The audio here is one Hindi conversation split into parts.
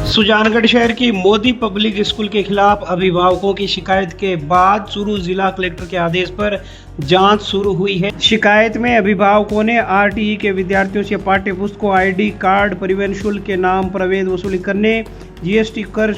सुजानगढ़ शहर की मोदी पब्लिक स्कूल के खिलाफ अभिभावकों की शिकायत के बाद चूरू जिला कलेक्टर के आदेश पर जांच शुरू हुई है। शिकायत में अभिभावकों ने आरटीई के विद्यार्थियों से पाठ्य पुस्तकों, आईडी कार्ड, परिवहन शुल्क के नाम पर अवैध वसूली करने, जीएसटी कर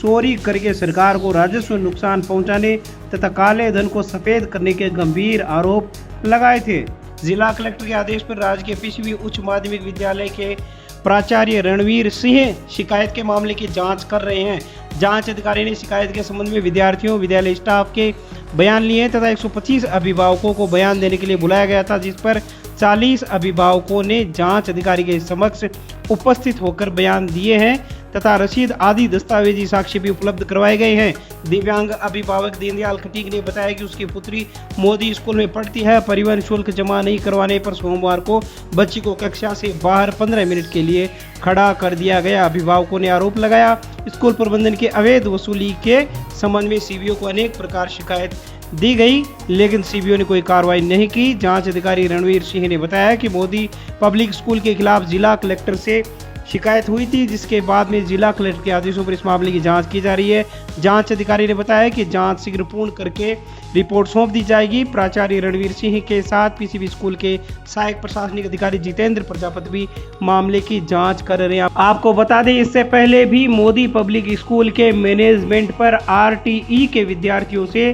चोरी करके सरकार को राजस्व नुकसान पहुंचाने तथा काले धन को सफेद करने के गंभीर आरोप लगाए थे। जिला कलेक्टर के आदेश पर राज्य के पीसीबी उच्च माध्यमिक विद्यालय के प्राचार्य रणवीर सिंह शिकायत के मामले की जांच कर रहे हैं। जांच अधिकारी ने शिकायत के संबंध में विद्यार्थियों, विद्यालय स्टाफ के बयान लिए तथा 125 अभिभावकों को बयान देने के लिए बुलाया गया था, जिस पर 40 अभिभावकों ने जांच अधिकारी के समक्ष उपस्थित होकर बयान दिए हैं तथा रसीद आदि दस्तावेजी साक्ष्य भी उपलब्ध करवाए गए हैं। दिव्यांग अभिभावक दीनदयाल खटीक ने बताया कि उसकी पुत्री मोदी स्कूल में पढ़ती है। परिवहन शुल्क जमा नहीं करवाने पर सोमवार को बच्ची को कक्षा से बाहर 15 मिनट के लिए खड़ा कर दिया गया। अभिभावकों ने आरोप लगाया स्कूल प्रबंधन के अवैध वसूली के संबंध में सीबीओ को अनेक प्रकार शिकायत दी गई, लेकिन सीबीओ ने कोई कार्रवाई नहीं की। जांच अधिकारी रणवीर सिंह ने बताया कि मोदी पब्लिक स्कूल के खिलाफ जिला कलेक्टर से शिकायत हुई थी, जिसके बाद में जिला कलेक्टर के आदेशों पर इस मामले की जांच की जा रही है। जांच अधिकारी ने बताया कि जांच शीघ्र पूर्ण करके रिपोर्ट सौंप दी जाएगी। प्राचार्य रणवीर सिंह के साथ पीसीबी स्कूल के सहायक प्रशासनिक अधिकारी जितेंद्र प्रजापति भी मामले की जांच कर रहे हैं। आपको बता दें, इससे पहले भी मोदी पब्लिक स्कूल के मैनेजमेंट पर आरटीई के विद्यार्थियों से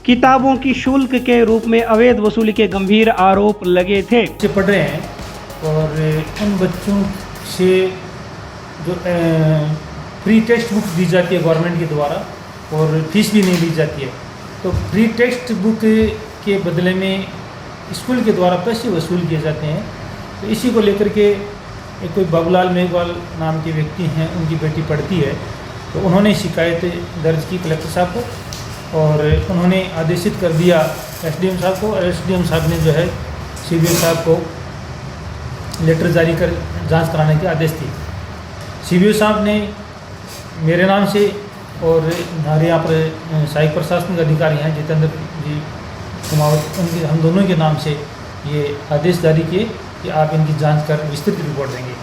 किताबों की शुल्क के रूप में अवैध वसूली के गंभीर आरोप लगे थे। पढ़ रहे हैं और उन बच्चों से जो फ्री टेक्स्ट बुक दी जाती है गवर्नमेंट के द्वारा और फीस भी नहीं ली जाती है, तो फ्री टेक्स्ट बुक के बदले में स्कूल के द्वारा पैसे वसूल किए जाते हैं। तो इसी को लेकर के एक कोई बाबूलाल मेघवाल नाम के व्यक्ति हैं, उनकी बेटी पढ़ती है, तो उन्होंने शिकायत दर्ज की कलेक्टर साहब को और उन्होंने आदेशित कर दिया एसडीएम साहब को, और एसडीएम साहब ने जो है सीबीओ साहब को लेटर जारी कर जांच कराने के आदेश दिए। सीबीओ साहब ने मेरे नाम से और हमारे यहाँ पर सहायक प्रशासनिक अधिकारी हैं जितेंद्र जी कुमावत, उनके हम दोनों के नाम से ये आदेश जारी किए कि आप इनकी जांच कर विस्तृत रिपोर्ट देंगे।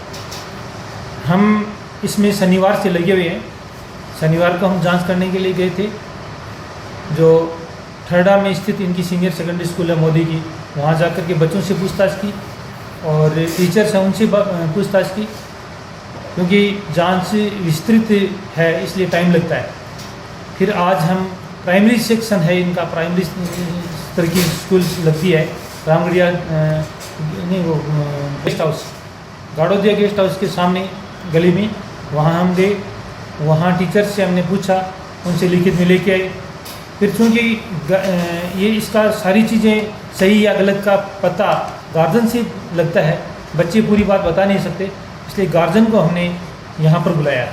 हम इसमें शनिवार से लगे हुए हैं। शनिवार को हम जांच करने के लिए गए थे, जो ठरडा में स्थित इनकी सीनियर सेकेंडरी स्कूल है मोदी की, वहाँ जाकर के बच्चों से पूछताछ की और टीचर्स हैं उनसे पूछताछ की, क्योंकि जांच विस्तृत है इसलिए टाइम लगता है। फिर आज हम प्राइमरी सेक्शन है इनका, प्राइमरी स्तर की स्कूल लगती है रामगढ़िया नहीं वो guest house, Gadodia guest house के सामने गली में, वहाँ हम गए। वहाँ टीचर्स से हमने पूछा, उनसे लिखित में लेके आए। फिर चूँकि ये इसका सारी चीज़ें सही या गलत का पता गार्जियन से लगता है, बच्चे पूरी बात बता नहीं सकते, इसलिए गार्जियन को हमने यहाँ पर बुलाया।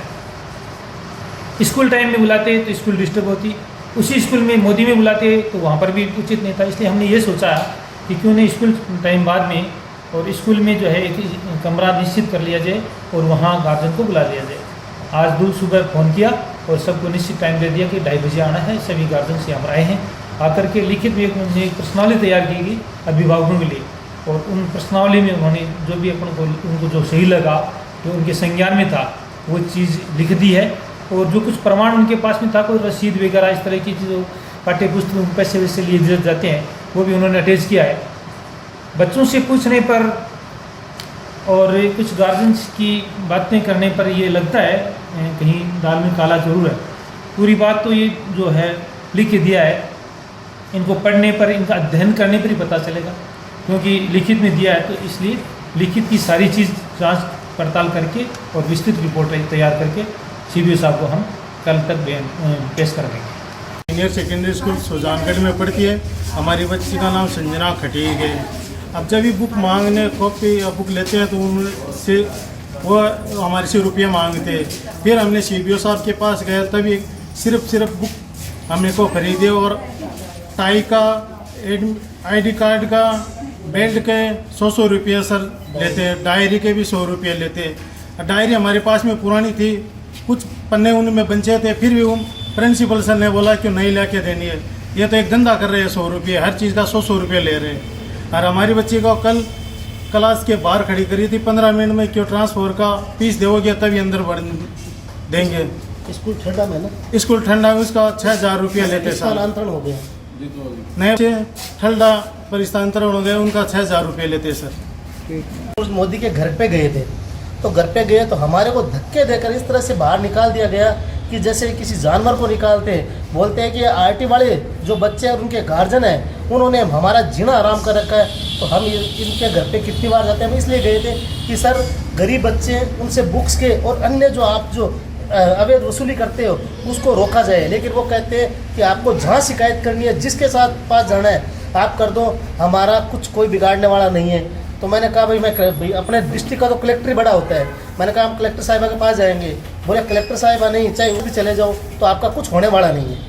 स्कूल टाइम में बुलाते तो स्कूल डिस्टर्ब होती, उसी स्कूल में मोदी में बुलाते तो वहाँ पर भी उचित नहीं था, इसलिए हमने ये सोचा कि क्यों नहीं स्कूल टाइम बाद में और स्कूल में जो है एक कमरा निश्चित कर लिया जाए और वहाँ गार्जियन को बुला लिया जाए। आज दूर सुबह फ़ोन किया और सबको निश्चित टाइम दे दिया कि 2:30 बजे आना है। सभी गार्जियन से हम आए हैं, आकर के लिखित में एक प्रश्नावली तैयार की गई अभिभावकों के लिए, और उन प्रश्नावली में उन्होंने जो भी अपन को उनको जो सही लगा, जो उनके संज्ञान में था, वो चीज़ लिख दी है। और जो कुछ प्रमाण उनके पास में था, कोई रसीद वगैरह इस तरह की जो पाठ्य पुस्तकों में पैसे वैसे लिए जाते हैं, वो भी उन्होंने अटैच किया है। बच्चों से पूछने पर और कुछ गार्जियंस की बातें करने पर ये लगता है कहीं दाल में काला जरूर है। पूरी बात तो ये जो है लिख के दिया है, इनको पढ़ने पर, इनका अध्ययन करने पर ही पता चलेगा, क्योंकि लिखित में दिया है, तो इसलिए लिखित की सारी चीज़ जांच पड़ताल करके और विस्तृत रिपोर्ट तैयार करके सीबीओ साहब को हम कल तक पेश करेंगे। सीनियर सेकेंडरी स्कूल सुजानगढ़ में पढ़ती है। हमारी बच्ची का नाम संजना खटीक है। अब जब भी बुक मांगने कॉपी या बुक लेते हैं तो उनसे वो हमारे से रुपये मांगते हैं। फिर हमने सीबीओ साहब के पास गए, तभी सिर्फ बुक हमने को खरीदे और टाई का, आईडी कार्ड का, बेल्ट के 100 रुपये सर लेते हैं, डायरी के भी 100 रुपये लेते हैं। डायरी हमारे पास में पुरानी थी, कुछ पन्ने उनमें बचे थे, फिर भी हम प्रिंसिपल सर ने बोला कि नहीं लेके देनी है, ये तो एक धंधा कर रहे हैं, 100 रुपये हर चीज़ का 100 रुपये ले रहे हैं। और हमारी बच्ची को कल क्लास के बाहर खड़ी करी थी, 15 मिनट में क्यों ट्रांसफर का फीस दोगे तभी अंदर बढ़ देंगे। स्कूल ठंडा में ना, स्कूल ठंडा में उसका 6,000 रुपया लेते सर। स्थानांतरण हो गया, नए ठंडा पर स्थानांतरण हो गया, उनका 6,000 रुपये लेते सर। उस मोदी के घर पे गए थे, तो घर पे गए तो हमारे को धक्के देकर इस तरह से बाहर निकाल दिया गया कि जैसे किसी जानवर को निकालते हैं। बोलते हैं कि आरटी वाले जो बच्चे और उनके गार्जियन हैं उन्होंने हमारा जीना आराम कर रखा है। तो हम इनके घर पे कितनी बार जाते हैं, हम इसलिए गए थे कि सर गरीब बच्चे हैं, उनसे बुक्स के और अन्य जो आप जो अवैध वसूली करते हो उसको रोका जाए। लेकिन वो कहते हैं कि आपको जहाँ शिकायत करनी है, जिसके साथ पास जाना है आप कर दो, हमारा कुछ कोई बिगाड़ने वाला नहीं है। तो मैंने कहा भाई अपने डिस्ट्रिक्ट का तो कलेक्टर ही बड़ा होता है। मैंने कहा हम कलेक्टर साहिबा के पास जाएंगे। बोले कलेक्टर साहिबा नहीं, चाहे वो भी चले जाओ तो आपका कुछ होने वाला नहीं है।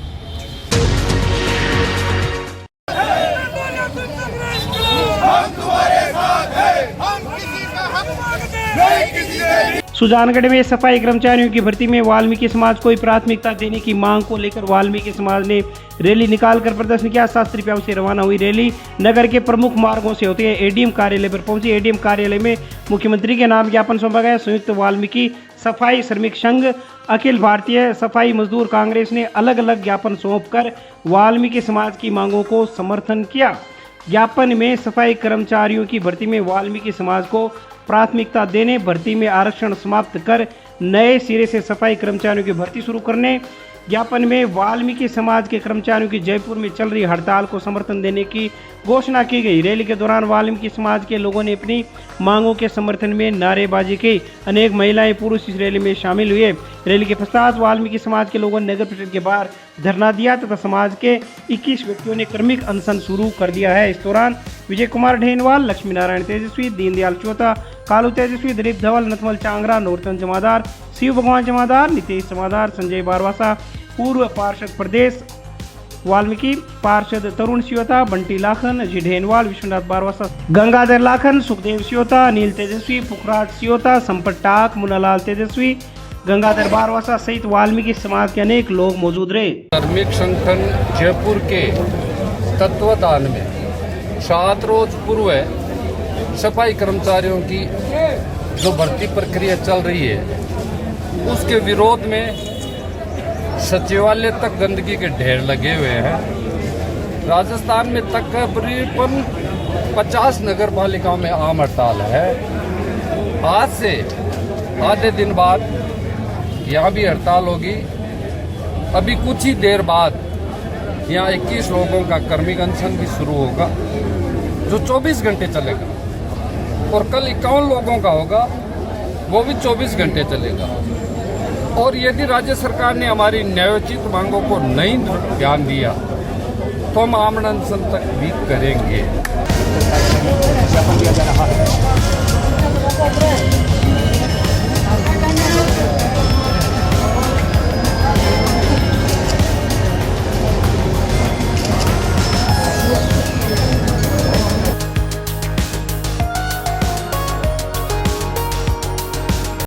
सुजानगढ़ में सफाई कर्मचारियों की भर्ती में वाल्मीकि समाज को प्राथमिकता देने की मांग को लेकर वाल्मीकि समाज ने रैली निकालकर प्रदर्शन किया। शास्त्री प्याऊ से रवाना हुई रैली नगर के प्रमुख मार्गों से होते हुए एडीएम कार्यालय पर पहुंची। एडीएम कार्यालय में मुख्यमंत्री के नाम ज्ञापन सौंपा गया। संयुक्त वाल्मीकि सफाई श्रमिक संघ, अखिल भारतीय सफाई मजदूर कांग्रेस ने अलग अलग ज्ञापन सौंपकर वाल्मीकि समाज की मांगों को समर्थन किया। ज्ञापन में सफाई कर्मचारियों की भर्ती में वाल्मीकि समाज को प्राथमिकता देने, भर्ती में आरक्षण समाप्त कर नए सिरे से सफाई कर्मचारियों की भर्ती शुरू करने, ज्ञापन में वाल्मीकि समाज के कर्मचारियों की जयपुर में चल रही हड़ताल को समर्थन देने की घोषणा की गई। रैली के दौरान वाल्मीकि समाज के लोगों ने अपनी मांगों के समर्थन में नारेबाजी की। अनेक महिलाएं पुरुष इस रैली में शामिल हुए। रैली के पश्चात वाल्मीकि समाज के लोगों ने नगर परिषद के बाहर धरना दिया तथा समाज के 21 व्यक्तियों ने क्रमिक अनशन शुरू कर दिया है। इस दौरान विजय कुमार ढेनवाल, लक्ष्मी नारायण तेजस्वी, दीनदयाल चौथा, कालू तेजस्वी, दिलीप धवल, नथमल चांगरा, नूरचंद जमादार, शिव भगवान जमादार, नितेश जमादार, संजय बारवासा, पूर्व पार्षद प्रदेश वाल्मीकि, पार्षद तरुण सियोता, बंटी लाखन, अजय ढेनवाल, विश्वनाथ बारवासा, गंगाधर लाखन, सुखदेव सियोता, अनिल तेजस्वी, पुखराज सियोता, संपत टाक, मुन्नालाल तेजस्वी, गंगाधर बारवासा सहित वाल्मीकि समाज के अनेक लोग मौजूद रहे। श्रमिक संगठन जयपुर के तत्वाधान में 7 रोज पूर्व सफाई कर्मचारियों की जो भर्ती प्रक्रिया चल रही है उसके विरोध में सचिवालय तक गंदगी के ढेर लगे हुए हैं। राजस्थान में तकरीबन 50 नगर पालिकाओं में आम हड़ताल है। आज से आधे दिन बाद यहाँ भी हड़ताल होगी। अभी कुछ ही देर बाद यहाँ 21 लोगों का कर्मिक अनशन भी शुरू होगा जो 24 घंटे चलेगा और कल 51 लोगों का होगा वो भी 24 घंटे चलेगा। और यदि राज्य सरकार ने हमारी न्यायोचित मांगों को नहीं ध्यान दिया तो हम आमरण अनशन तक भी करेंगे।